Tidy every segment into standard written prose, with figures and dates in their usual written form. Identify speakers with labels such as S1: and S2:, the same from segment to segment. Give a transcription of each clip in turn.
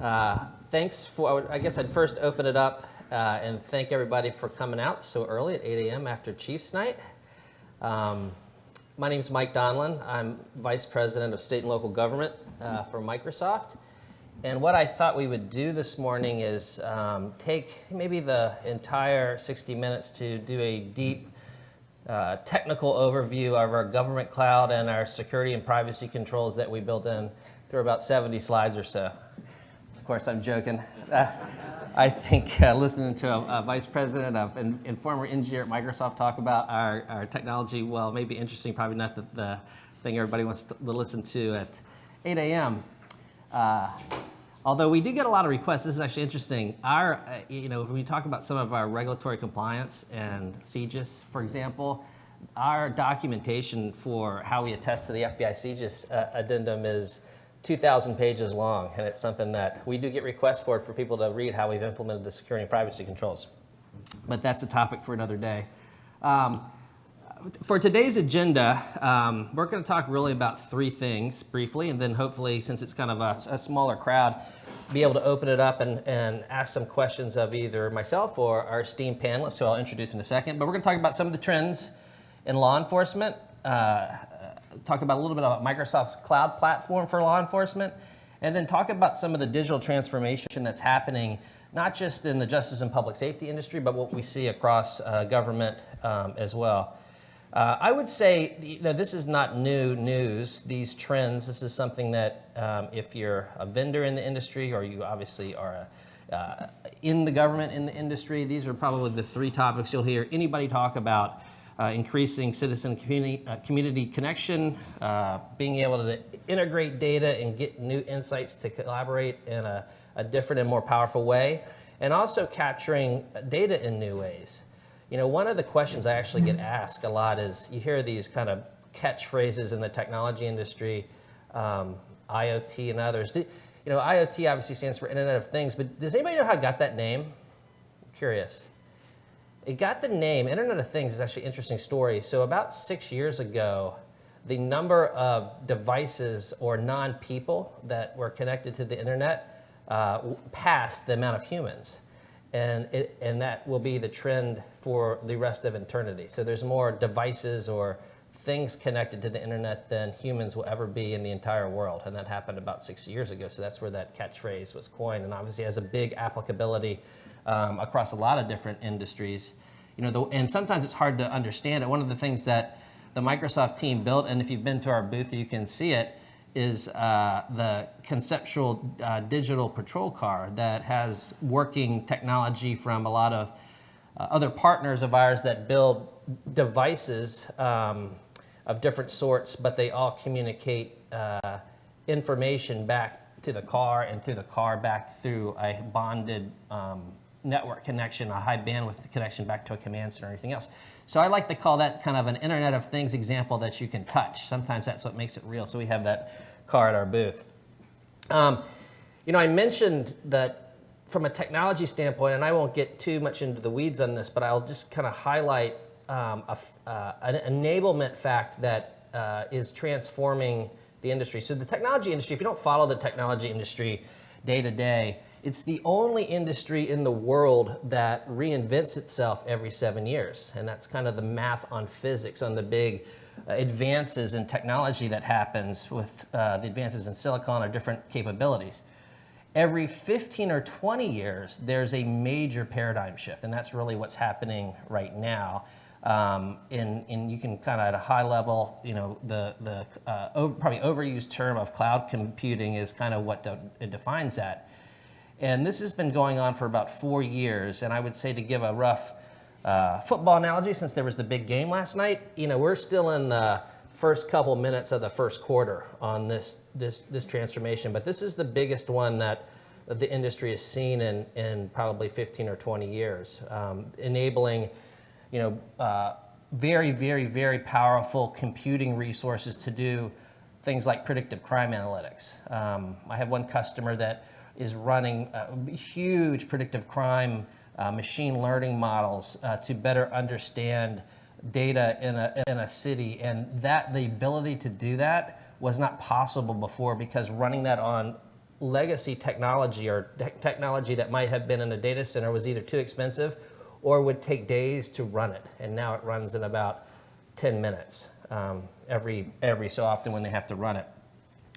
S1: Thanks for, I guess I'd first open it up and thank everybody for coming out so early at 8 a.m. after Chiefs Night. My name is Mike Donlin. I'm Vice President of State and Local Government for Microsoft. And what I thought we would do this morning is take maybe the entire 60 minutes to do a deep technical overview of our government cloud and our security and privacy controls that we built in through about 70 slides or so. Of course, I'm joking. I think listening to a vice president and former engineer at Microsoft talk about our technology, well, maybe interesting, probably not the thing everybody wants to listen to at 8 a.m. Although we do get a lot of requests, this is actually interesting. When we talk about some of our regulatory compliance and CJIS, for example, our documentation for how we attest to the FBI CJIS addendum is 2,000 pages long, and it's something that we do get requests for people to read how we've implemented the security and privacy controls. But that's a topic for another day. For today's agenda, we're going to talk really about three things briefly, and then hopefully, since it's kind of a smaller crowd, be able to open it up and ask some questions of either myself or our esteemed panelists, who I'll introduce in a second. But we're going to talk about some of the trends in law enforcement, talk about a little bit about Microsoft's cloud platform for law enforcement, and then talk about some of the digital transformation that's happening, not just in the justice and public safety industry, but what we see across government as well. I would say, this is not new news, these trends. This is something that if you're a vendor in the industry or you obviously are in the government in the industry, these are probably the three topics you'll hear anybody talk about. Increasing citizen community connection, being able to integrate data and get new insights to collaborate in a different and more powerful way, and also capturing data in new ways. One of the questions I actually get asked a lot is, you hear these kind of catchphrases in the technology industry, IoT and others. IoT obviously stands for Internet of Things, but does anybody know how it got that name? I'm curious. It got the name, Internet of Things is actually an interesting story. So about 6 years ago, the number of devices or non-people that were connected to the internet passed the amount of humans. And that will be the trend for the rest of eternity. So there's more devices or things connected to the internet than humans will ever be in the entire world. And that happened about 6 years ago. So that's where that catchphrase was coined, and obviously has a big applicability across a lot of different industries. And sometimes it's hard to understand it. One of the things that the Microsoft team built, and if you've been to our booth, you can see it, is the conceptual digital patrol car that has working technology from a lot of other partners of ours that build devices of different sorts, but they all communicate information back to the car, and through the car back through a bonded network connection, a high bandwidth connection back to a command center or anything else. So I like to call that kind of an Internet of Things example that you can touch. Sometimes that's what makes it real. So we have that car at our booth. I mentioned that from a technology standpoint, and I won't get too much into the weeds on this, but I'll just kind of highlight an enablement fact that is transforming the industry. So the technology industry, if you don't follow the technology industry day to day, it's the only industry in the world that reinvents itself every 7 years. And that's kind of the math on physics, on the big advances in technology that happens with the advances in silicon or different capabilities. Every 15 or 20 years, there's a major paradigm shift, and that's really what's happening right now. And you can kind of at a high level, the probably overused term of cloud computing is kind of what it defines that. And this has been going on for about 4 years. And I would say, to give a rough football analogy, since there was the big game last night, we're still in the first couple minutes of the first quarter on this transformation. But this is the biggest one that the industry has seen in probably 15 or 20 years, enabling very, very, very powerful computing resources to do things like predictive crime analytics. I have one customer that is running huge predictive crime machine learning models to better understand data in a city, and the ability to do that was not possible before, because running that on legacy technology or technology that might have been in a data center was either too expensive or would take days to run it. And now it runs in about 10 minutes every so often when they have to run it.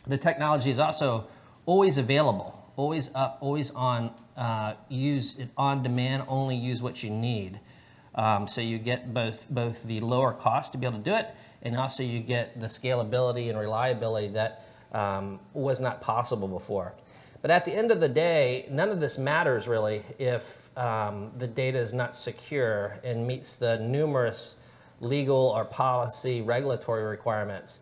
S1: The technology is also always available, always up, always on, use it on demand, only use what you need. So you get both the lower cost to be able to do it, and also you get the scalability and reliability that was not possible before. But at the end of the day, none of this matters really if the data is not secure and meets the numerous legal or policy regulatory requirements.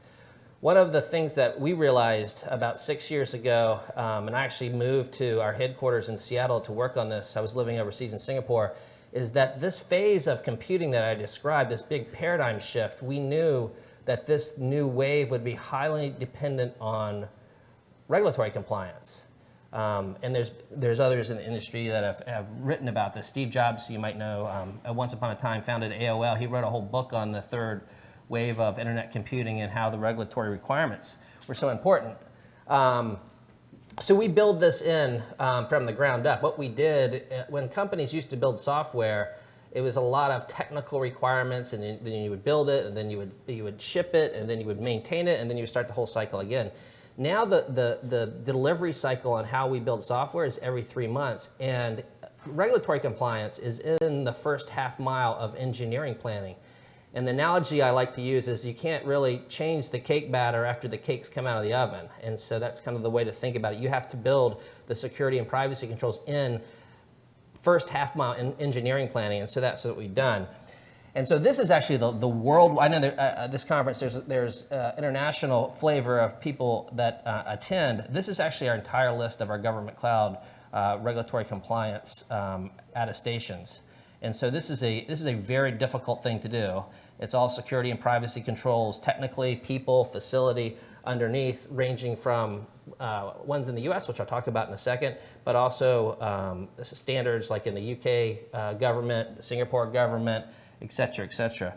S1: One of the things that we realized about 6 years ago, and I actually moved to our headquarters in Seattle to work on this, I was living overseas in Singapore, is that this phase of computing that I described, this big paradigm shift, we knew that this new wave would be highly dependent on regulatory compliance. And there's others in the industry that have written about this. Steve Jobs, you might know, once upon a time founded AOL. He wrote a whole book on the third wave of internet computing and how the regulatory requirements were so important. So we build this in from the ground up. What we did, when companies used to build software, it was a lot of technical requirements, and then you would build it, and then you would ship it, and then you would maintain it, and then you would start the whole cycle again. Now the delivery cycle on how we build software is every 3 months, and regulatory compliance is in the first half mile of engineering planning. And the analogy I like to use is you can't really change the cake batter after the cakes come out of the oven. And so that's kind of the way to think about it. You have to build the security and privacy controls in first half mile in engineering planning, and so that's what we've done. And so this is actually the world. I know that this conference, there's international flavor of people that attend. This is actually our entire list of our government cloud regulatory compliance attestations. And so this is a very difficult thing to do. It's all security and privacy controls, technically, people, facility, underneath, ranging from ones in the US, which I'll talk about in a second, but also standards like in the UK government, the Singapore government, et cetera, et cetera.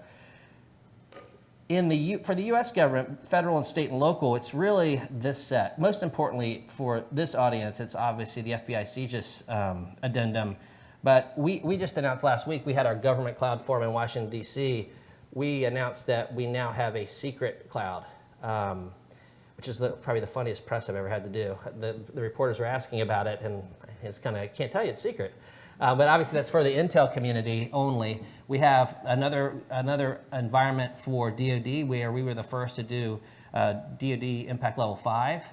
S1: For the US government, federal and state and local, it's really this set. Most importantly for this audience, it's obviously the FBI CJIS addendum. But we just announced last week, we had our government cloud forum in Washington, D.C. We announced that we now have a secret cloud, which is probably the funniest press I've ever had to do. The reporters were asking about it, and it's kind of, can't tell you, it's secret. But obviously that's for the Intel community only. We have another environment for DoD where we were the first to do DoD Impact Level 5.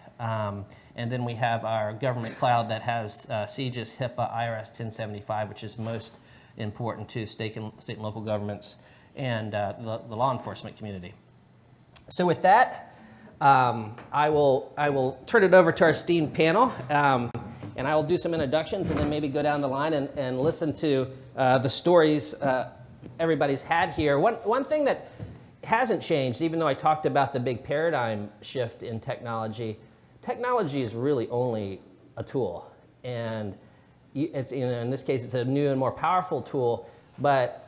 S1: And then we have our government cloud that has CJIS, HIPAA, IRS 1075, which is most important to state and local governments and the law enforcement community. So with that, I will turn it over to our esteemed panel, and I will do some introductions and then maybe go down the line and listen to the stories everybody's had here. One thing that hasn't changed, even though I talked about the big paradigm shift in technology is really only a tool, and it's in this case it's a new and more powerful tool. But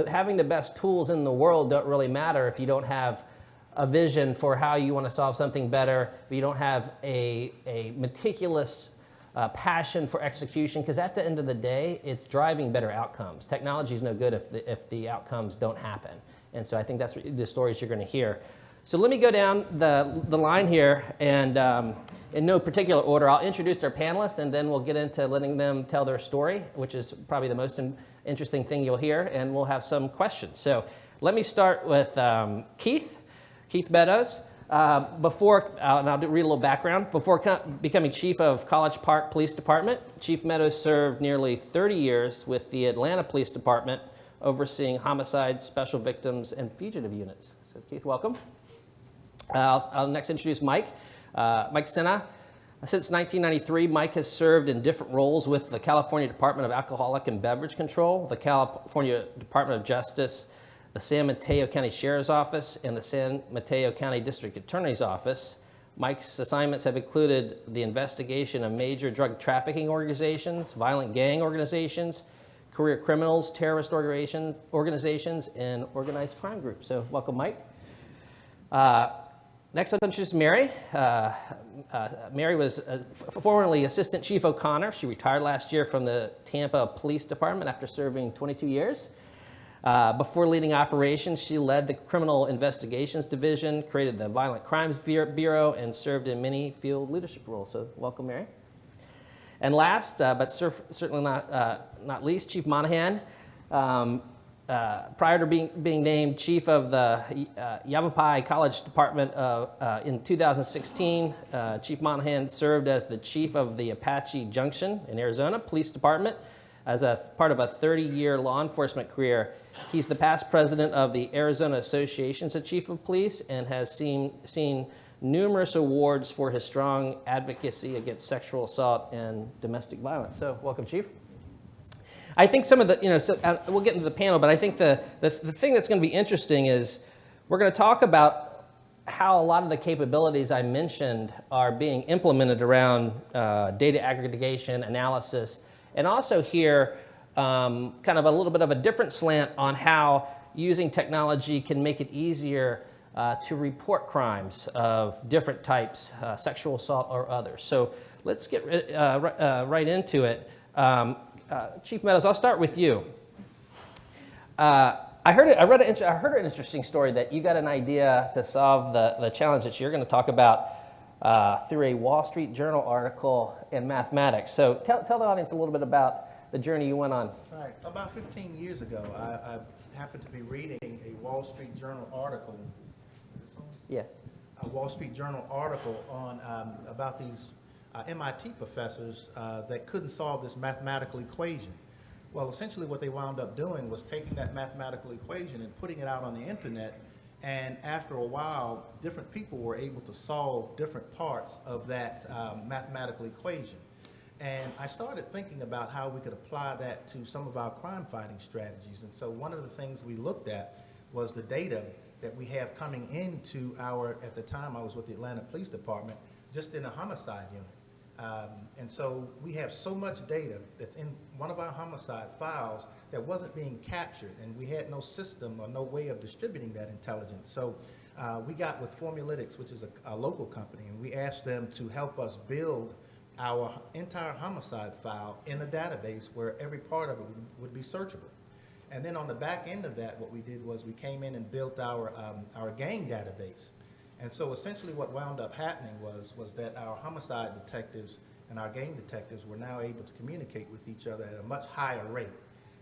S1: having the best tools in the world don't really matter if you don't have a vision for how you want to solve something better. If you don't have a meticulous passion for execution, because at the end of the day, it's driving better outcomes. Technology is no good if the outcomes don't happen, and so I think that's the stories you're going to hear. So let me go down the line here, and in no particular order, I'll introduce our panelists, and then we'll get into letting them tell their story, which is probably the most interesting thing you'll hear, and we'll have some questions. So let me start with Keith Meadows. And I'll read a little background. Before becoming chief of College Park Police Department, Chief Meadows served nearly 30 years with the Atlanta Police Department, overseeing homicide, special victims, and fugitive units. So Keith, welcome. I'll next introduce Mike Sena. Since 1993, Mike has served in different roles with the California Department of Alcoholic and Beverage Control, the California Department of Justice, the San Mateo County Sheriff's Office, and the San Mateo County District Attorney's Office. Mike's assignments have included the investigation of major drug trafficking organizations, violent gang organizations, career criminals, terrorist organizations, and organized crime groups. So welcome, Mike. Next, I'll introduce Mary. Mary was formerly Assistant Chief O'Connor. She retired last year from the Tampa Police Department after serving 22 years. Before leading operations, she led the Criminal Investigations Division, created the Violent Crimes Bureau, and served in many field leadership roles. So welcome, Mary. And last, but certainly not least, Chief Monahan. Prior to being named chief of the Yavapai College Department in 2016, Chief Monahan served as the chief of the Apache Junction in Arizona Police Department as a part of a 30-year law enforcement career. He's the past president of the Arizona Association of Chief of Police and has seen numerous awards for his strong advocacy against sexual assault and domestic violence. So welcome, Chief. I think some of the, we'll get into the panel, but I think the thing that's going to be interesting is we're going to talk about how a lot of the capabilities I mentioned are being implemented around data aggregation, analysis, and also hear kind of a little bit of a different slant on how using technology can make it easier to report crimes of different types, sexual assault or others. So let's get right into it. Chief Meadows, I'll start with you. I heard an interesting story that you got an idea to solve the challenge that you're going to talk about through a Wall Street Journal article in mathematics. So tell the audience a little bit about the journey you went on.
S2: All right. About 15 years ago, I happened to be reading a Wall Street Journal article.
S1: Yeah.
S2: A Wall Street Journal article on about these MIT professors that couldn't solve this mathematical equation. Well, essentially what they wound up doing was taking that mathematical equation and putting it out on the internet, and after a while, different people were able to solve different parts of that mathematical equation. And I started thinking about how we could apply that to some of our crime fighting strategies. And so one of the things we looked at was the data that we have coming into at the time I was with the Atlanta Police Department, just in a homicide unit. And so we have so much data that's in one of our homicide files that wasn't being captured, and we had no system or no way of distributing that intelligence. So we got with Formulytics, which is a local company, and we asked them to help us build our entire homicide file in a database where every part of it would be searchable. And then on the back end of that, what we did was we came in and built our gang database. And so essentially what wound up happening was that our homicide detectives and our gang detectives were now able to communicate with each other at a much higher rate.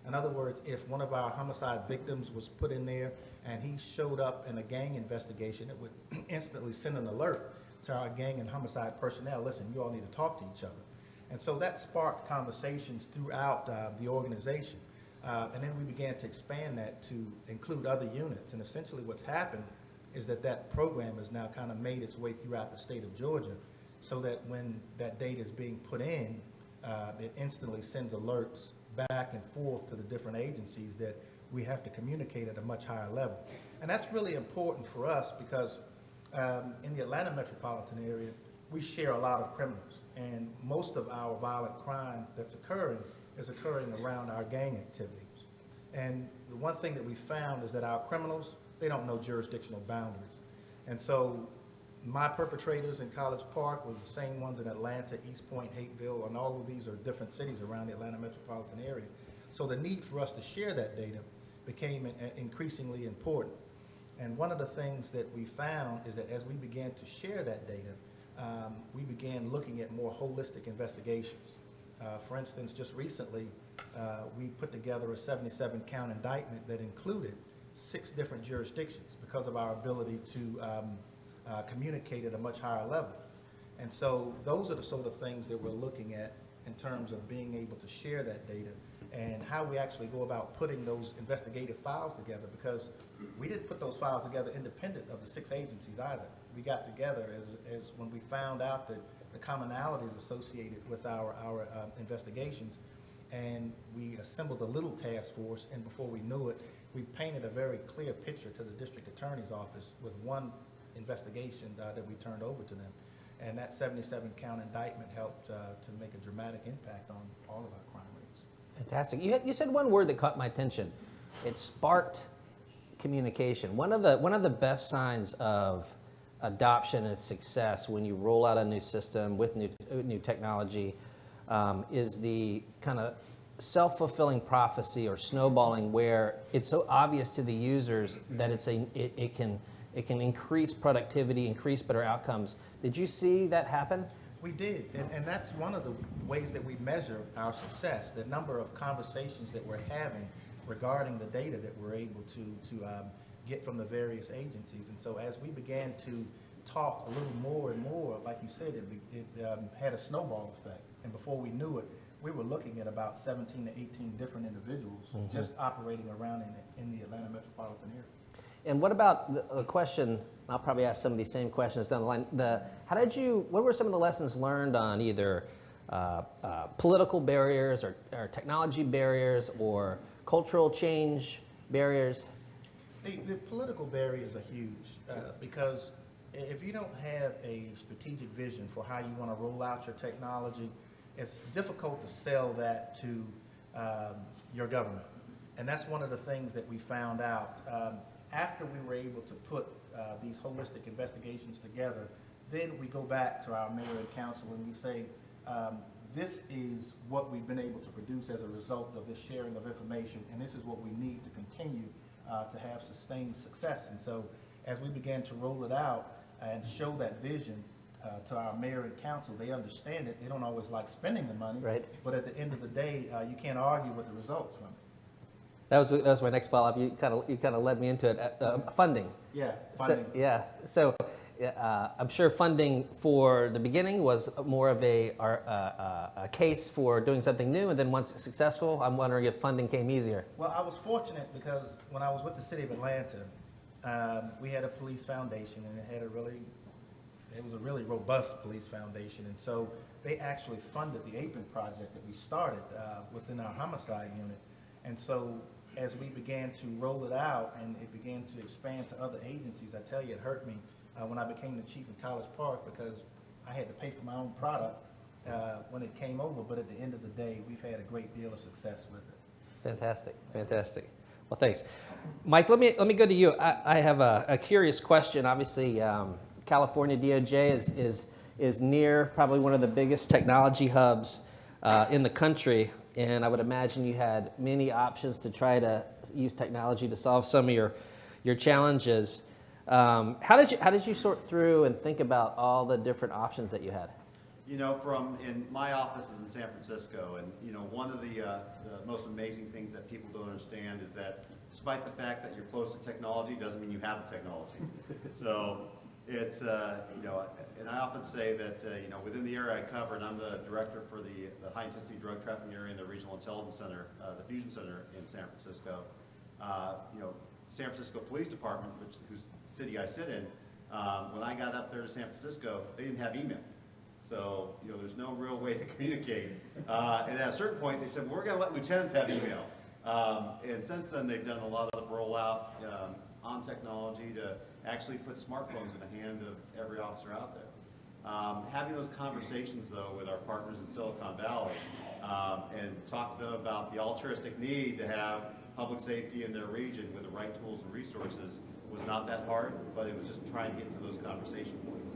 S2: In other words, if one of our homicide victims was put in there and he showed up in a gang investigation, it would instantly send an alert to our gang and homicide personnel, listen, you all need to talk to each other. And so that sparked conversations throughout the organization. And then we began to expand that to include other units. And essentially what's happened is that program has now kind of made its way throughout the state of Georgia, so that when that data is being put in, it instantly sends alerts back and forth to the different agencies that we have to communicate at a much higher level. And that's really important for us because in the Atlanta metropolitan area, we share a lot of criminals, and most of our violent crime that's occurring is occurring around our gang activities. And the one thing that we found is that our criminals, they don't know jurisdictional boundaries. And so my perpetrators in College Park were the same ones in Atlanta, East Point, Hateville, and all of these are different cities around the Atlanta metropolitan area. So the need for us to share that data became increasingly important. And one of the things that we found is that as we began to share that data, we began looking at more holistic investigations. For instance, just recently, we put together a 77-count indictment that included 6 different jurisdictions because of our ability to communicate at a much higher level. And so those are the sort of things that we're looking at in terms of being able to share that data and how we actually go about putting those investigative files together, because we didn't put those files together independent of the 6 agencies either. We got together as when we found out that the commonalities associated with our investigations, and we assembled a little task force, and before we knew it, we painted a very clear picture to the district attorney's office with one investigation that we turned over to them. And that 77-count indictment helped to make a dramatic impact on all of our crime rates.
S1: Fantastic. You said one word that caught my attention. It sparked communication. One of the best signs of adoption and its success when you roll out a new system with new technology is the kind of self-fulfilling prophecy or snowballing, where it's so obvious to the users that it can increase productivity, increase better outcomes. Did you see that happen?
S2: We did, and that's one of the ways that we measure our success, the number of conversations that we're having regarding the data that we're able to get from the various agencies. And so as we began to talk a little more and more, like you said, it had a snowball effect. And before we knew it, we were looking at about 17 to 18 different individuals just operating around in the Atlanta metropolitan area.
S1: And what about the question, I'll probably ask some of these same questions down the line, what were some of the lessons learned on either political barriers or technology barriers or cultural change barriers?
S2: The political barriers are huge because if you don't have a strategic vision for how you want to roll out your technology, it's difficult to sell that to your government. And that's one of the things that we found out. After we were able to put these holistic investigations together, then we go back to our mayor and council and we say, this is what we've been able to produce as a result of this sharing of information, and this is what we need to continue to have sustained success. And so as we began to roll it out and show that vision to our mayor and council, they understand it. They don't always like spending the money,
S1: right,
S2: but at the end of the day, you can't argue with the results from it.
S1: That was my next follow-up. You kind of led me into it. Funding.
S2: Yeah, funding.
S1: So I'm sure funding for the beginning was more of a case for doing something new, and then once it's successful, I'm wondering if funding came easier.
S2: Well, I was fortunate because when I was with the city of Atlanta, we had a police foundation, and it was a really robust police foundation, and so they actually funded the APEN project that we started within our homicide unit. And so as we began to roll it out and it began to expand to other agencies, I tell you, it hurt me when I became the chief in College Park because I had to pay for my own product when it came over. But at the end of the day, we've had a great deal of success with it.
S1: Fantastic, fantastic. Well, thanks. Mike, let me go to you. I have a curious question. Obviously, California DOJ is near probably one of the biggest technology hubs in the country. And I would imagine you had many options to try to use technology to solve some of your challenges. How did you sort through and think about all the different options that you had?
S3: You know, in my office is in San Francisco, and you know, one of the most amazing things that people don't understand is that despite the fact that you're close to technology doesn't mean you have the technology. So it's, you know, and I often say that, you know, within the area I cover, and I'm the director for the high-intensity drug trafficking area in the Regional Intelligence Center, the Fusion Center in San Francisco. You know, San Francisco Police Department, whose city I sit in, when I got up there to San Francisco, they didn't have email. So, you know, there's no real way to communicate. And at a certain point, they said, well, we're going to let lieutenants have email. And since then, they've done a lot of rollout on technology to actually put smartphones in the hand of every officer out there. Having those conversations, though, with our partners in Silicon Valley and talk to them about the altruistic need to have public safety in their region with the right tools and resources was not that hard, but it was just trying to get to those conversation points.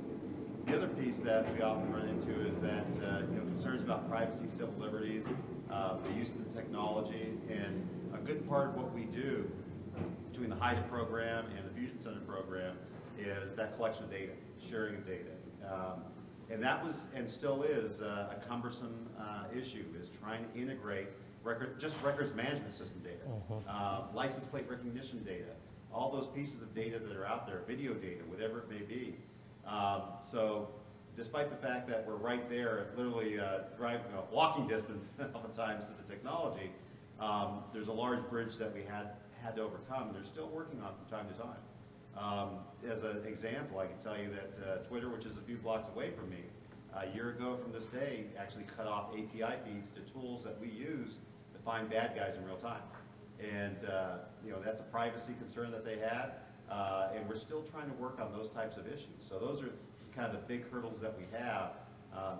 S3: The other piece that we often run into is that you know, concerns about privacy, civil liberties, the use of the technology, and a good part of what we do between the HIDTA program and the Fusion Center program is that collection of data, sharing of data. And that was, and still is, a cumbersome issue, is trying to integrate records management system data, license plate recognition data, all those pieces of data that are out there, video data, whatever it may be. So despite the fact that we're right there, literally walking distance oftentimes to the technology, there's a large bridge that we had to overcome. They're still working on from time to time. As an example, I can tell you that Twitter, which is a few blocks away from me, a year ago from this day, actually cut off API feeds to tools that we use to find bad guys in real time. And you know, that's a privacy concern that they had, and we're still trying to work on those types of issues. So those are kind of the big hurdles that we have,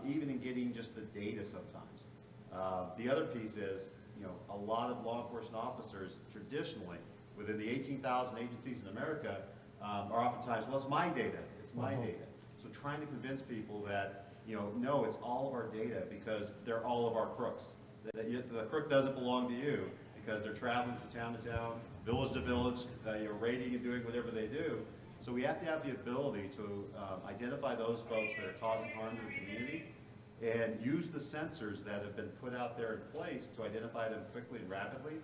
S3: even in getting just the data sometimes. The other piece is, you know, a lot of law enforcement officers traditionally, within the 18,000 agencies in America, are oftentimes, well, it's my data. it's my data. So trying to convince people that, no, it's all of our data because they're all of our crooks. The crook doesn't belong to you because they're traveling from town to town, village to village, raiding and doing whatever they do. So we have to have the ability to identify those folks that are causing harm to the community and use the sensors that have been put out there in place to identify them quickly and rapidly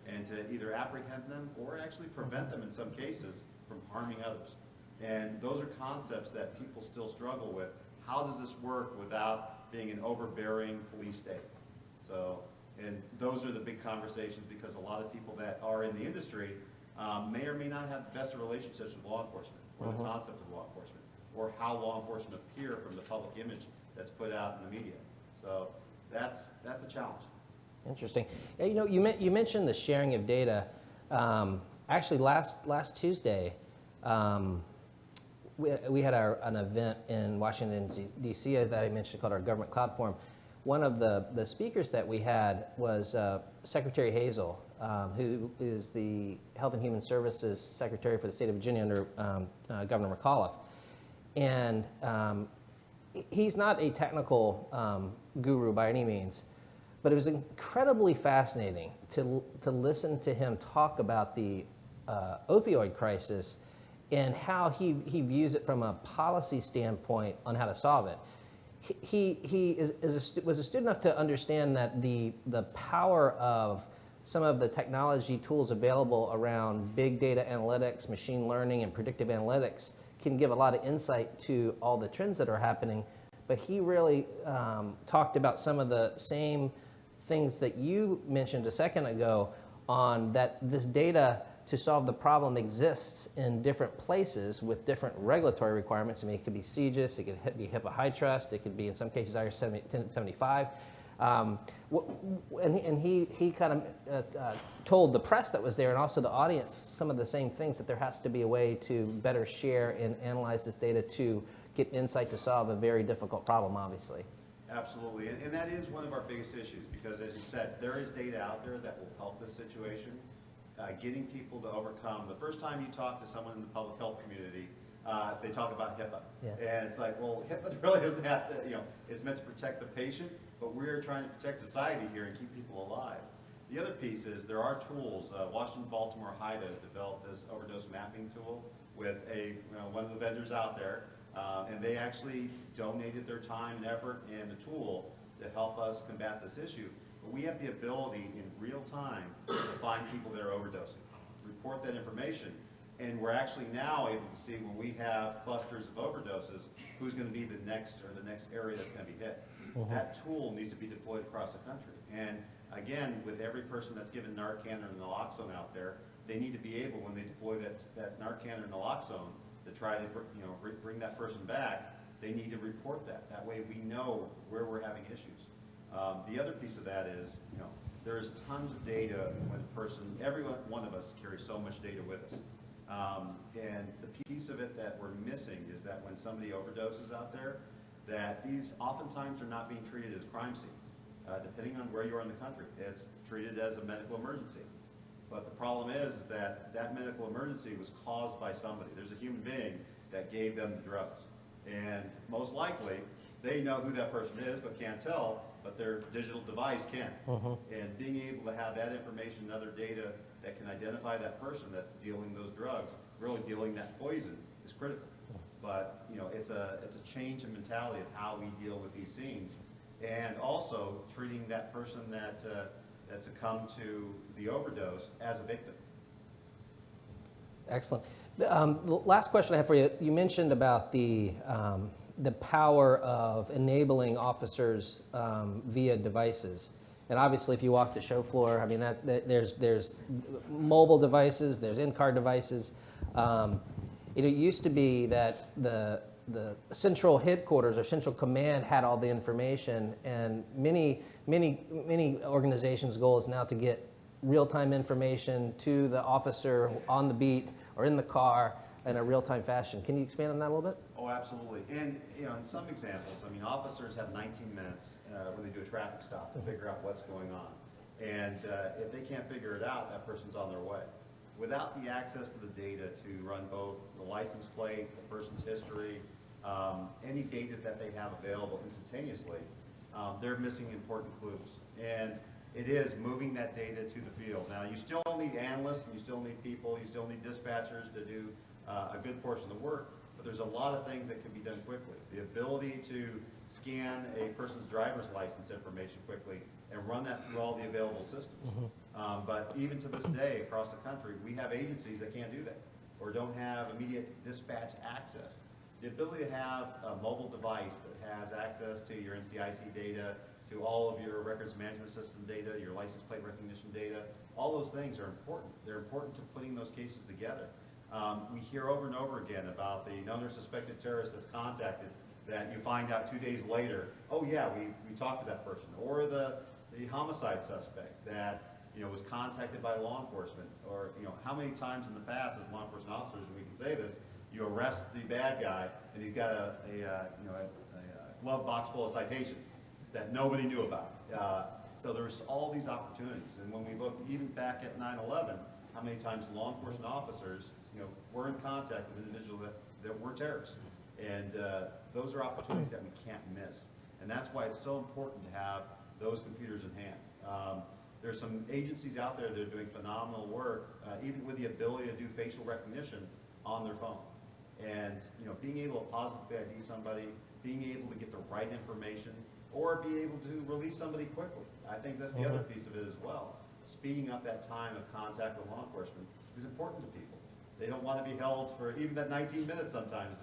S3: and to either apprehend them or actually prevent them in some cases from harming others. And those are concepts that people still struggle with. How does this work without being an overbearing police state? So, and those are the big conversations because a lot of people that are in the industry may or may not have the best of relationships with law enforcement or the concept of law enforcement or how law enforcement appear from the public image that's put out in the media. So that's a challenge.
S1: Interesting. Yeah, you mentioned the sharing of data. Actually, last Tuesday, we had an event in Washington, D.C. that I mentioned called our Government Cloud Forum. One of the speakers that we had was Secretary Hazel, who is the Health and Human Services Secretary for the state of Virginia under Governor McAuliffe. And he's not a technical guru by any means, but it was incredibly fascinating to listen to him talk about the opioid crisis and how he views it from a policy standpoint on how to solve it. He was astute enough to understand that the power of some of the technology tools available around big data analytics, machine learning, and predictive analytics can give a lot of insight to all the trends that are happening. But he really talked about some of the same things that you mentioned a second ago on that this data to solve the problem exists in different places with different regulatory requirements. I mean, it could be CJIS, it could be HIPAA HITRUST, it could be in some cases IRS 1075. And he kind of told the press that was there and also the audience some of the same things, that there has to be a way to better share and analyze this data to get insight to solve a very difficult problem, obviously.
S3: Absolutely, and that is one of our biggest issues because, as you said, there is data out there that will help this situation. Getting people to overcome. The first time you talk to someone in the public health community, they talk about HIPAA. Yeah. And it's like, well, HIPAA really doesn't have to, it's meant to protect the patient, but we're trying to protect society here and keep people alive. The other piece is there are tools. Washington Baltimore HIDA developed this overdose mapping tool with one of the vendors out there, and they actually donated their time and effort and the tool to help us combat this issue. But we have the ability in real time to find people that are overdosing, report that information, and we're actually now able to see when we have clusters of overdoses, who's going to be the next area that's going to be hit. That tool needs to be deployed across the country. And again, with every person that's given Narcan or naloxone out there, they need to be able, when they deploy that Narcan or naloxone, to try to bring that person back, they need to report that. That way we know where we're having issues. The other piece of that is, there's tons of data when every one of us carries so much data with us. And the piece of it that we're missing is that when somebody overdoses out there, that these oftentimes are not being treated as crime scenes. Depending on where you are in the country, it's treated as a medical emergency. But the problem is that that medical emergency was caused by somebody. There's a human being that gave them the drugs. And most likely, they know who that person is but can't tell, but their digital device can. And being able to have that information and other data that can identify that person that's dealing those drugs, really dealing that poison, is critical. But it's a change in mentality of how we deal with these scenes, and also treating that person that succumbed to the overdose as a victim.
S1: Excellent. The last question I have for you. You mentioned about the power of enabling officers via devices. And obviously, if you walk the show floor, I mean, there's mobile devices, there's in-car devices. It used to be that the central headquarters or central command had all the information, and many organizations' goal is now to get real-time information to the officer on the beat or in the car in a real-time fashion. Can you expand on that a little bit?
S3: Oh, absolutely. And in some examples, I mean, officers have 19 minutes when they do a traffic stop to figure out what's going on. And if they can't figure it out, that person's on their way. without the access to the data to run both the license plate, the person's history, any data that they have available instantaneously, they're missing important clues. And it is moving that data to the field. Now, you still need analysts, and you still need people, you still need dispatchers to do a good portion of the work, but there's a lot of things that can be done quickly. The ability to scan a person's driver's license information quickly and run that through all the available systems. But even to this day, across the country, we have agencies that can't do that or don't have immediate dispatch access. The ability to have a mobile device that has access to your NCIC data, to all of your records management system data, your license plate recognition data, all those things are important. They're important to putting those cases together. We hear over and over again about the known or suspected terrorist that's contacted that you find out 2 days later, oh yeah, we talked to that person. Or the homicide suspect that was contacted by law enforcement. Or how many times in the past as law enforcement officers, and we can say this, you arrest the bad guy and he's got a glove box full of citations that nobody knew about. So there's all these opportunities. And when we look even back at 9/11, how many times law enforcement officers were in contact with individuals that were terrorists. And those are opportunities that we can't miss. And that's why it's so important to have those computers in hand. There's some agencies out there that are doing phenomenal work, even with the ability to do facial recognition on their phone. And being able to positively ID somebody, being able to get the right information, or be able to release somebody quickly. I think that's the other piece of it as well. Speeding up that time of contact with law enforcement is important to people. They don't want to be held for even that 19 minutes sometimes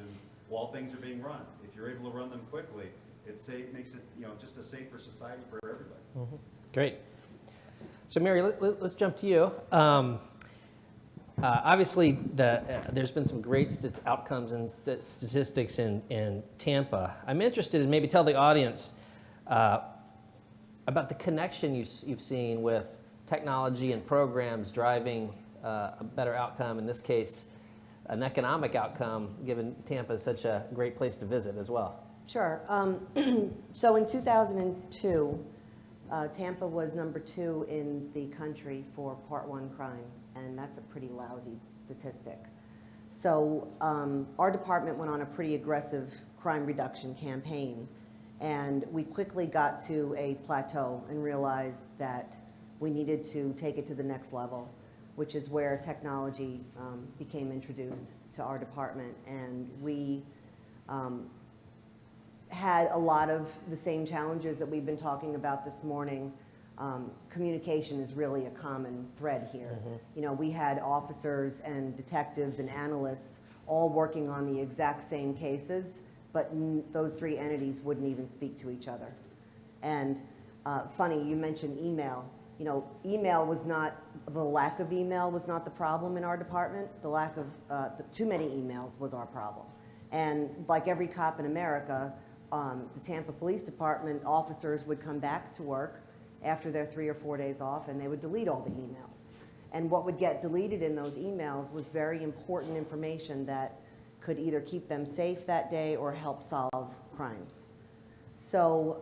S3: while things are being run. If you're able to run them quickly, it makes it just a safer society for everybody.
S1: Great. So Mary, let's jump to you. Obviously, there's been some great outcomes and statistics in Tampa. I'm interested in maybe tell the audience about the connection you've seen with technology and programs driving a better outcome, in this case, an economic outcome, given Tampa is such a great place to visit as well.
S4: Sure. So in 2002, Tampa was number 2 in the country for Part 1 crime, and that's a pretty lousy statistic. So our department went on a pretty aggressive crime reduction campaign, and we quickly got to a plateau and realized that we needed to take it to the next level, which is where technology became introduced to our department. And we had a lot of the same challenges that we've been talking about this morning. Communication is really a common thread here. We had officers and detectives and analysts all working on the exact same cases, but those 3 entities wouldn't even speak to each other. And funny, you mentioned email. Email was not, the lack of email was not the problem in our department. The lack of, too many emails was our problem. And like every cop in America, the Tampa Police Department officers would come back to work after their 3 or 4 days off, and they would delete all the emails. And what would get deleted in those emails was very important information that could either keep them safe that day or help solve crimes. So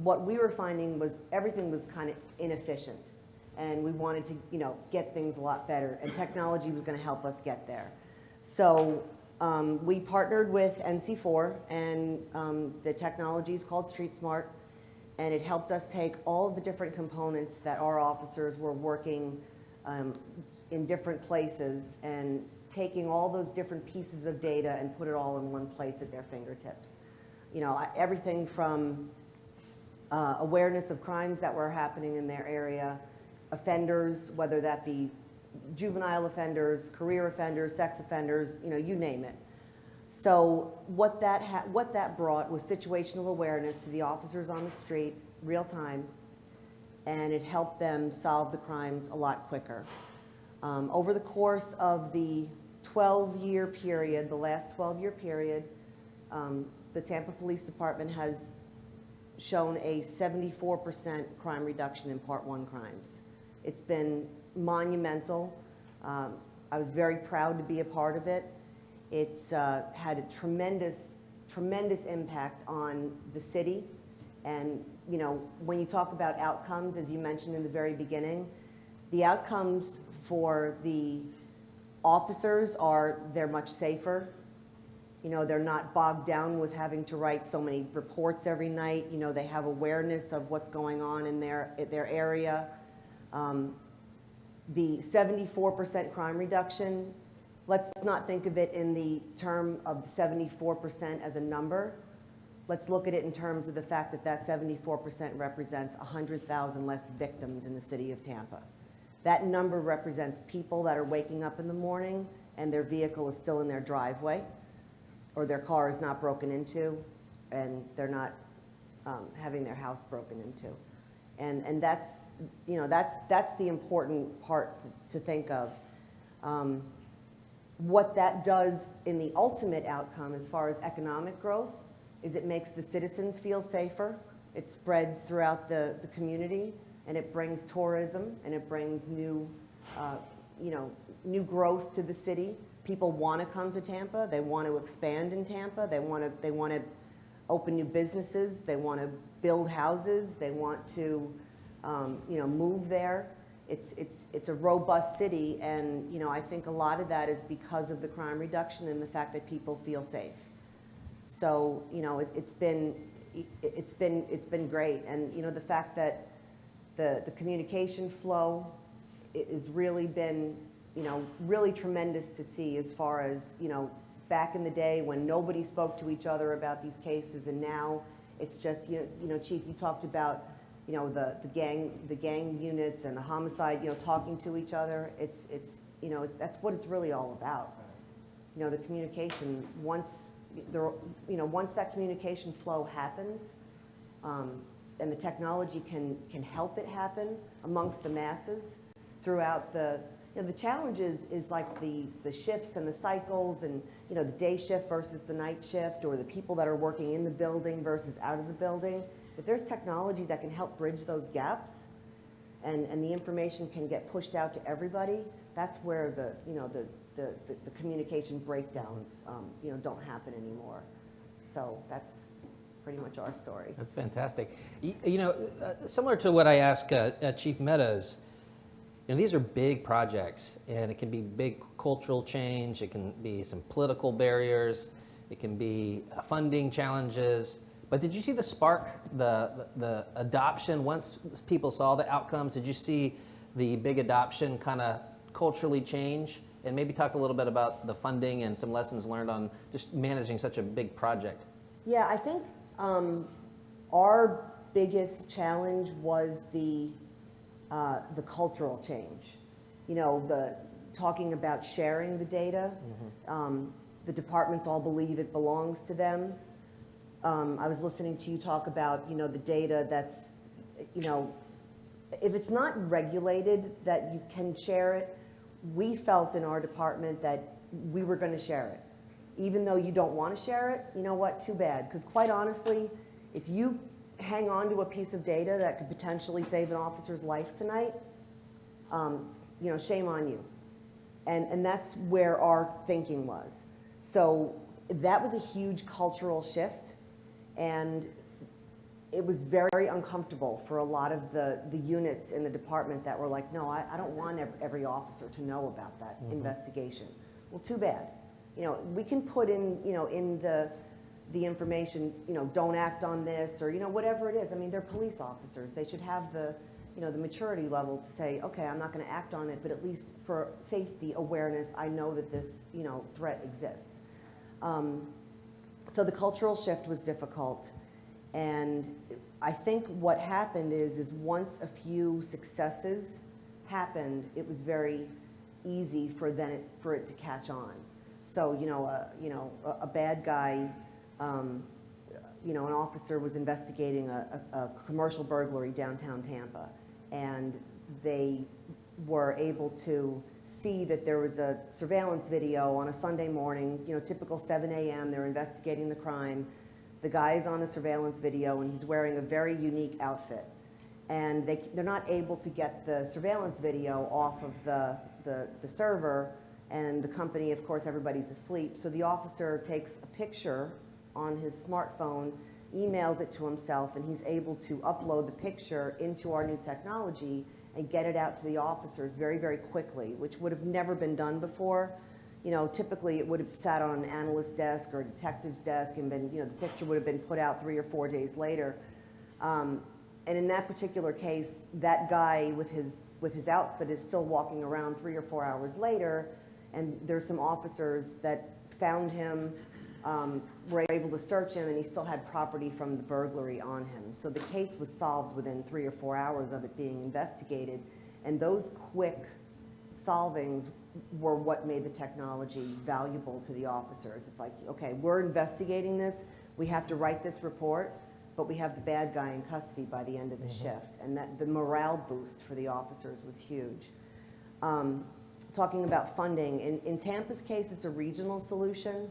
S4: what we were finding was everything was kind of inefficient, and we wanted to get things a lot better, and technology was going to help us get there. So we partnered with NC4, and the technology is called Street Smart, and it helped us take all of the different components that our officers were working in different places and taking all those different pieces of data and put it all in one place at their fingertips. Everything from awareness of crimes that were happening in their area, offenders, whether that be juvenile offenders, career offenders, sex offenders, you name it. So what that brought was situational awareness to the officers on the street, real time, and it helped them solve the crimes a lot quicker. Over the course of the 12-year period, the last 12-year period, the Tampa Police Department has shown a 74% crime reduction in Part 1 crimes. It's been monumental. I was very proud to be a part of it. It's had a tremendous impact on the city. And when you talk about outcomes, as you mentioned in the very beginning, the outcomes for the Officers they're much safer. You know, they're not bogged down with having to write so many reports every night. You know, they have awareness of what's going on in their area. The 74% crime reduction, let's not think of it in the term of 74% as a number. Let's look at it in terms of the fact that that 74% represents 100,000 less victims in the city of Tampa. That number represents people that are waking up in the morning and their vehicle is still in their driveway, or their car is not broken into, and they're not having their house broken into. And that's, you know, that's the important part to think of. What that does in the ultimate outcome as far as economic growth is it makes the citizens feel safer, it spreads throughout the community, and it brings tourism, and it brings new, you know, new growth to the city. People want to come to Tampa, they want to expand in Tampa, they want to open new businesses, they want to build houses, they want to, you know, move there. It's a robust city, and, you know, I think a lot of that is because of the crime reduction and the fact that people feel safe. So, you know, it's been great, and, you know, the fact that the communication flow has really been, you know, really tremendous to see as far as, you know, back in the day when nobody spoke to each other about these cases, and now it's just, you know, Chief, you talked about, you know, the gang units and the homicide, you know, talking to each other. It's you know, that's what it's really all about. You know, the communication, once that communication flow happens, and the technology can help it happen amongst the masses throughout the, you know, the challenge is like the shifts and the cycles, and, you know, the day shift versus the night shift, or the people that are working in the building versus out of the building. If there's technology that can help bridge those gaps, and the information can get pushed out to everybody, that's where the, you know, the communication breakdowns, you know, don't happen anymore. So that's pretty much our story.
S1: That's fantastic. You know, similar to what I asked Chief Meadows, you know, these are big projects, and it can be big cultural change, it can be some political barriers, it can be funding challenges. But did you see the spark, the adoption, once people saw the outcomes? Did you see the big adoption kind of culturally change? And maybe talk a little bit about the funding and some lessons learned on just managing such a big project.
S4: Yeah, I think our biggest challenge was the cultural change. You know, talking about sharing the data. The departments all believe it belongs to them. I was listening to you talk about, you know, the data that's, you know, if it's not regulated that you can share it, we felt in our department that we were going to share it. Even though you don't want to share it, you know what, too bad. Because quite honestly, if you hang on to a piece of data that could potentially save an officer's life tonight, you know, shame on you. And that's where our thinking was. So that was a huge cultural shift, and it was very uncomfortable for a lot of the units in the department that were like, no, I don't want every officer to know about that investigation. Well, too bad. You know, we can put in, you know, in the information, you know, don't act on this, or, you know, whatever it is. I mean, they're police officers. They should have the, you know, the maturity level to say, okay, I'm not going to act on it, but at least for safety awareness, I know that this, you know, threat exists. So the cultural shift was difficult. And I think what happened is once a few successes happened, it was very easy for it to catch on. So, you know, a bad guy, you know, an officer was investigating a commercial burglary downtown Tampa, and they were able to see that there was a surveillance video on a Sunday morning, you know, typical 7 a.m., they're investigating the crime. The guy is on the surveillance video, and he's wearing a very unique outfit. And they're not able to get the surveillance video off of the server, and the company, of course, everybody's asleep. So the officer takes a picture on his smartphone, emails it to himself, and he's able to upload the picture into our new technology, and get it out to the officers very, very quickly, which would have never been done before. You know, typically it would have sat on an analyst's desk or a detective's desk and been, you know, the picture would have been put out 3 or 4 days later. And in that particular case, that guy with his outfit is still walking around 3 or 4 hours later, and there's some officers that found him, were able to search him, and he still had property from the burglary on him. So the case was solved within 3 or 4 hours of it being investigated, and those quick solvings were what made the technology valuable to the officers. It's like, okay, we're investigating this, we have to write this report, but we have the bad guy in custody by the end of the shift. And that the morale boost for the officers was huge. Talking about funding, in Tampa's case, it's a regional solution.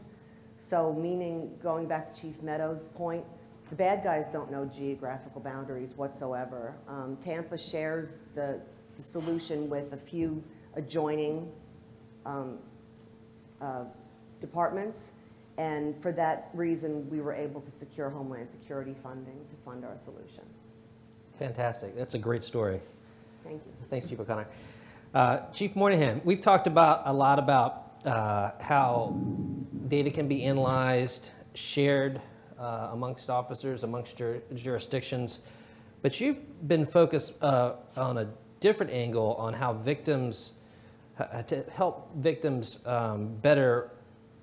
S4: So meaning, going back to Chief Meadows' point, the bad guys don't know geographical boundaries whatsoever. Tampa shares the solution with a few adjoining departments. And for that reason, we were able to secure Homeland Security funding to fund our solution.
S1: Fantastic. That's a great story.
S4: Thank you.
S1: Thanks, Chief O'Connor. Chief Moynihan, we've talked a lot about how data can be analyzed, shared amongst officers, amongst jurisdictions, but you've been focused on a different angle on how victims, to help victims better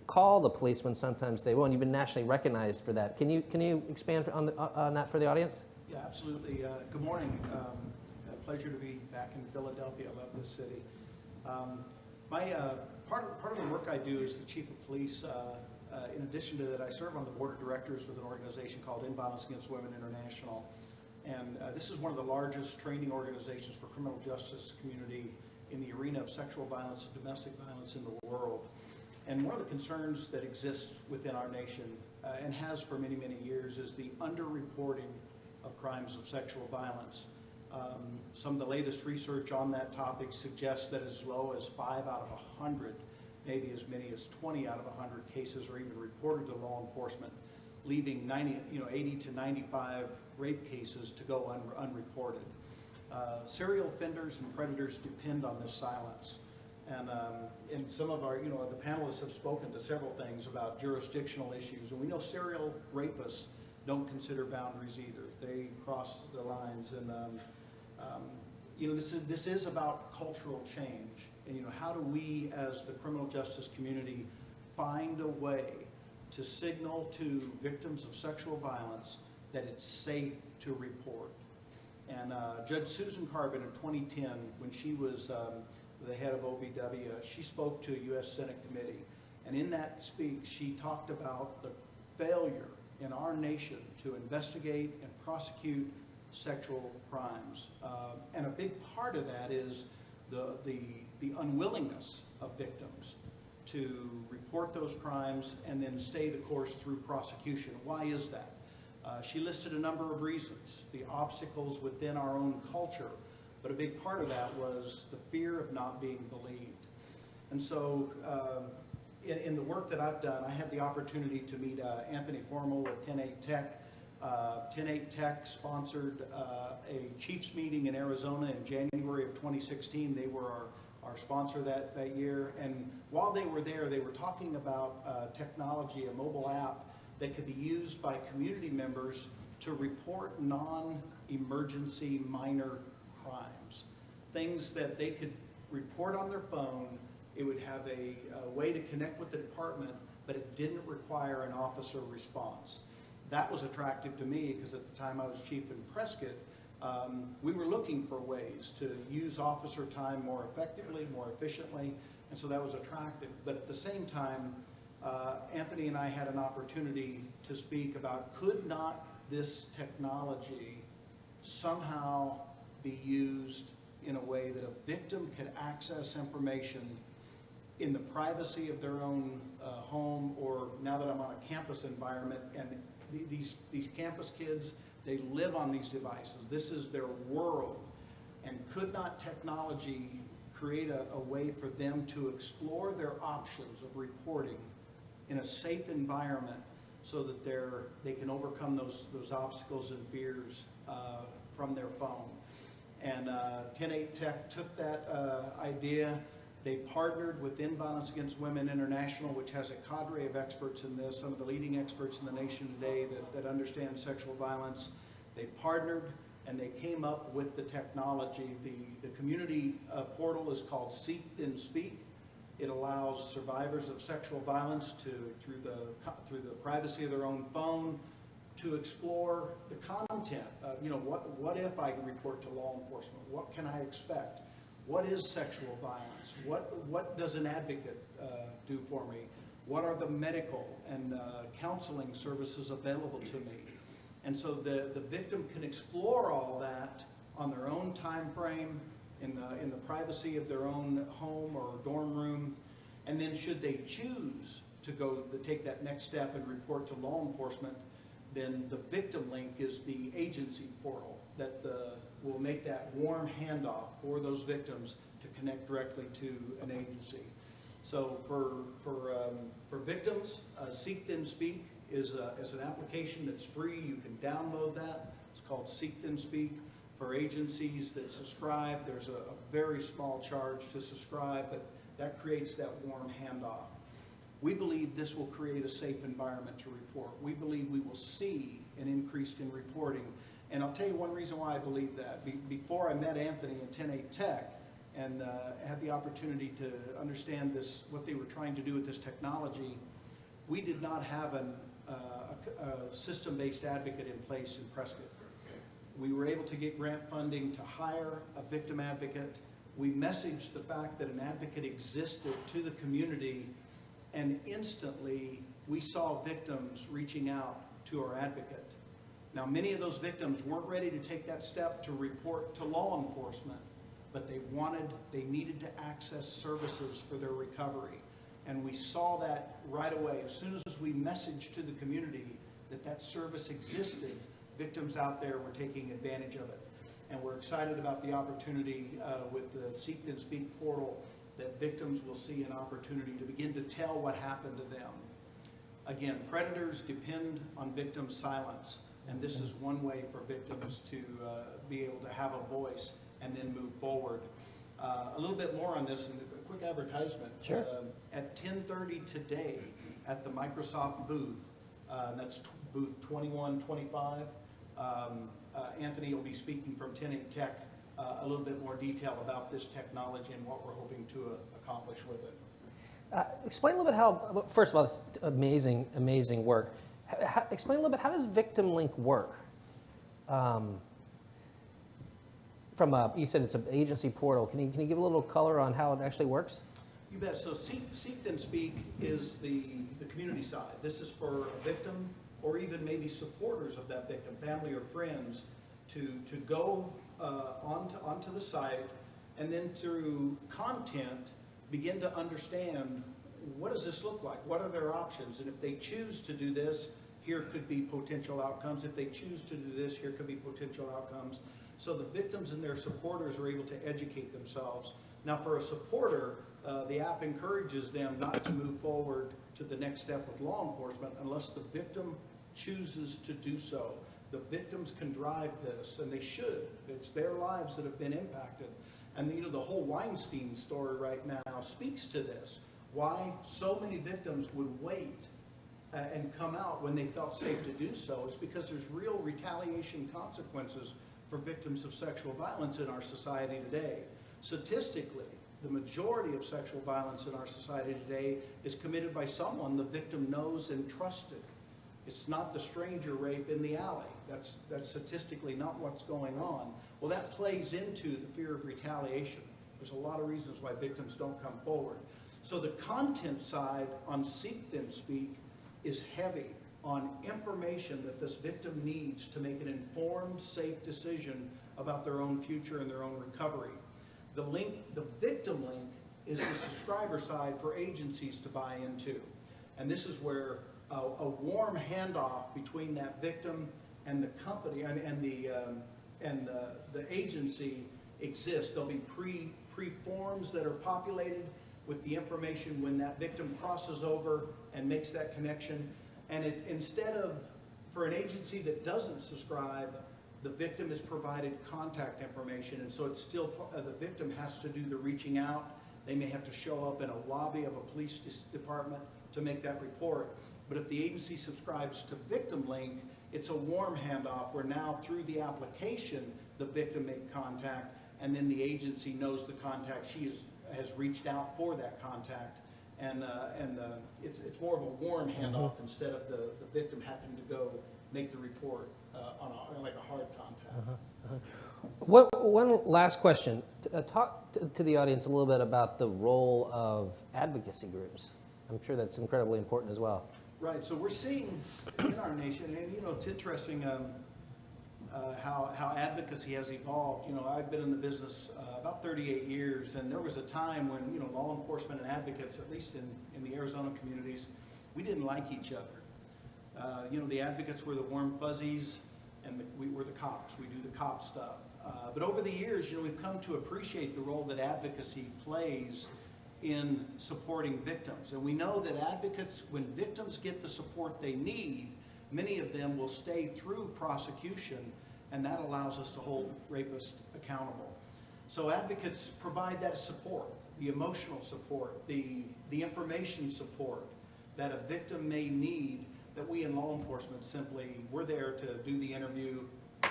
S1: call the police when sometimes they won't. You've been nationally recognized for that. Can you expand on that for the audience?
S5: Yeah, absolutely. Good morning. A pleasure to be back in Philadelphia. I love this city. Part of the work I do as the chief of police. In addition to that, I serve on the board of directors with an organization called In Violence Against Women International, and this is one of the largest training organizations for criminal justice community in the arena of sexual violence and domestic violence in the world. And one of the concerns that exists within our nation, and has for many, many years, is the underreporting of crimes of sexual violence. Some of the latest research on that topic suggests that as low as 5 out of 100, maybe as many as 20 out of 100 cases are even reported to law enforcement, leaving 80 to 95 rape cases to go unreported. Serial offenders and predators depend on this silence. And some of our, the panelists have spoken to several things about jurisdictional issues, and we know serial rapists don't consider boundaries either. They cross the lines, and this is about cultural change. And how do we, as the criminal justice community, find a way to signal to victims of sexual violence that it's safe to report? And Judge Susan Carbon in 2010, when she was the head of OVW, she spoke to a U.S. Senate committee, and in that speech, she talked about the failure in our nation to investigate and prosecute sexual crimes, and a big part of that is the unwillingness of victims to report those crimes and then stay the course through prosecution. Why is that? She listed a number of reasons, the obstacles within our own culture, but a big part of that was the fear of not being believed. And so in the work that I've done, I had the opportunity to meet Anthony Formal with 10/8 Tech. 10/8 Tech sponsored a Chiefs meeting in Arizona in January of 2016. They were our sponsor that year. And while they were there, they were talking about technology, a mobile app that could be used by community members to report non-emergency minor crimes. Things that they could report on their phone. It would have a way to connect with the department, but it didn't require an officer response. That was attractive to me because at the time I was chief in Prescott, we were looking for ways to use officer time more effectively, more efficiently, and so that was attractive. But at the same time, Anthony and I had an opportunity to speak about, could not this technology somehow be used in a way that a victim could access information in the privacy of their own home, or now that I'm on a campus environment, and these campus kids, they live on these devices. This is their world. And could not technology create a way for them to explore their options of reporting in a safe environment so that they can overcome those obstacles and fears from their phone? And 10/8 Tech took that idea. They partnered with End Violence Against Women International, which has a cadre of experts in this, some of the leading experts in the nation today that understand sexual violence. They partnered and they came up with the technology. The community portal is called Seek Then Speak. It allows survivors of sexual violence through the privacy of their own phone, to explore the content. What if I report to law enforcement? What can I expect? What is sexual violence? What does an advocate do for me? What are the medical and counseling services available to me? And so the victim can explore all that on their own time frame, in the privacy of their own home or dorm room. And then should they choose to take that next step and report to law enforcement, then the victim link is the agency portal that will make that warm handoff for those victims to connect directly to an agency. So for victims, Seek Then Speak is an application that's free. You can download that. It's called Seek Then Speak. For agencies that subscribe, there's a very small charge to subscribe, but that creates that warm handoff. We believe this will create a safe environment to report. We believe we will see an increase in reporting. And I'll tell you one reason why I believe that. Before I met Anthony at 10/8 Tech and had the opportunity to understand what they were trying to do with this technology, we did not have a system-based advocate in place in Prescott. We were able to get grant funding to hire a victim advocate. We messaged the fact that an advocate existed to the community, and instantly we saw victims reaching out to our advocate. Now, many of those victims weren't ready to take that step to report to law enforcement, but they needed to access services for their recovery. And we saw that right away. As soon as we messaged to the community that service existed, victims out there were taking advantage of it. And we're excited about the opportunity with the Seek Then Speak portal, that victims will see an opportunity to begin to tell what happened to them. Again, predators depend on victims' silence, and this is one way for victims to be able to have a voice and then move forward. A little bit more on this, and a quick advertisement.
S1: Sure.
S5: At 10:30 today at the Microsoft booth, that's booth 2125, Anthony will be speaking from 10/8 Tech, a little bit more detail about this technology and what we're hoping to accomplish with it.
S1: Explain a little bit how, first of all, it's amazing, amazing work. Explain a little bit, how does Victim Link work? You said it's an agency portal. Can you give a little color on how it actually works?
S5: You bet. So Seek Then Speak is the community side. This is for a victim or even maybe supporters of that victim, family or friends, to go onto the site and then through content begin to understand, what does this look like? What are their options? And if they choose to do this, here could be potential outcomes. If they choose to do this, here could be potential outcomes. So the victims and their supporters are able to educate themselves. Now for a supporter, the app encourages them not to move forward to the next step with law enforcement unless the victim chooses to do so. The victims can drive this, and they should. It's their lives that have been impacted. And the whole Weinstein story right now speaks to this. Why so many victims would wait and come out when they felt safe to do so. It's because there's real retaliation consequences for victims of sexual violence in our society today. Statistically, the majority of sexual violence in our society today is committed by someone the victim knows and trusted. It's not the stranger rape in the alley. That's statistically not what's going on. Well, that plays into the fear of retaliation. There's a lot of reasons why victims don't come forward. So the content side on Seek Then Speak is heavy on information that this victim needs to make an informed, safe decision about their own future and their own recovery. The victim link, is the subscriber side for agencies to buy into. And this is where a warm handoff between that victim and the company and the agency exists. There'll be pre-forms that are populated with the information when that victim crosses over and makes that connection. And instead of, for an agency that doesn't subscribe, the victim is provided contact information, and so it's still, the victim has to do the reaching out. They may have to show up in a lobby of a police department to make that report. But if the agency subscribes to Victim Link, it's a warm handoff where now through the application, the victim make contact, and then the agency knows the contact. She has reached out for that contact. And it's more of a warm handoff instead of the victim having to go make the report on like a hard contact.
S1: One last question. Talk to the audience a little bit about the role of advocacy groups. I'm sure that's incredibly important as well.
S5: Right, so we're seeing in our nation, and it's interesting how advocacy has evolved. I've been in the business about 38 years, and there was a time when law enforcement and advocates, at least in the Arizona communities, we didn't like each other. The advocates were the warm fuzzies, and we were the cops. We do the cop stuff. But over the years, we've come to appreciate the role that advocacy plays in supporting victims. And we know that advocates, when victims get the support they need, many of them will stay through prosecution, and that allows us to hold rapists accountable. So advocates provide that support, the emotional support, the information support that a victim may need, that we in law enforcement simply, we're there to do the interview,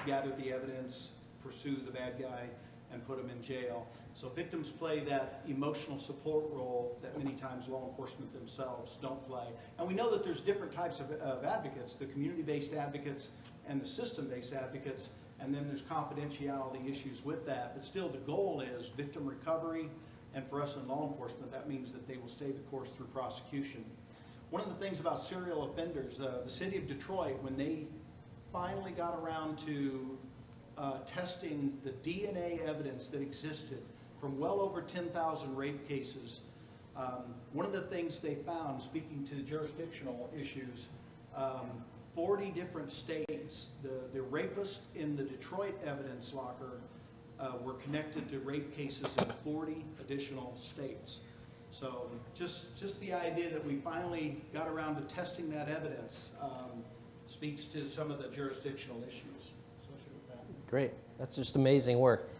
S5: gather the evidence, pursue the bad guy, and put them in jail. So victims play that emotional support role that many times law enforcement themselves don't play. And we know that there's different types of advocates, the community-based advocates and the system-based advocates, and then there's confidentiality issues with that. But still, the goal is victim recovery, and for us in law enforcement, that means that they will stay the course through prosecution. One of the things about serial offenders, the city of Detroit, when they finally got around to testing the DNA evidence that existed from well over 10,000 rape cases, one of the things they found, speaking to jurisdictional issues, 40 different states, the rapists in the Detroit evidence locker were connected to rape cases in 40 additional states. So just the idea that we finally got around to testing that evidence speaks to some of the jurisdictional issues associated with that.
S1: Great. That's just amazing work.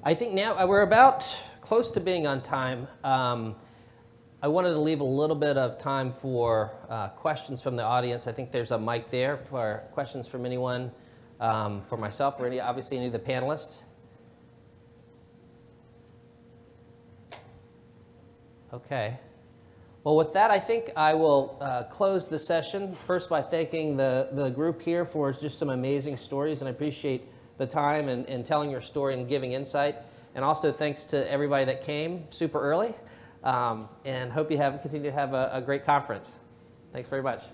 S1: I think now we're about close to being on time. I wanted to leave a little bit of time for questions from the audience. I think there's a mic there for questions from anyone, for myself or obviously any of the panelists. Okay. Well, with that, I think I will close the session, first by thanking the group here for just some amazing stories, and I appreciate the time and telling your story and giving insight. And also thanks to everybody that came super early, and hope you continue to have a great conference. Thanks very much.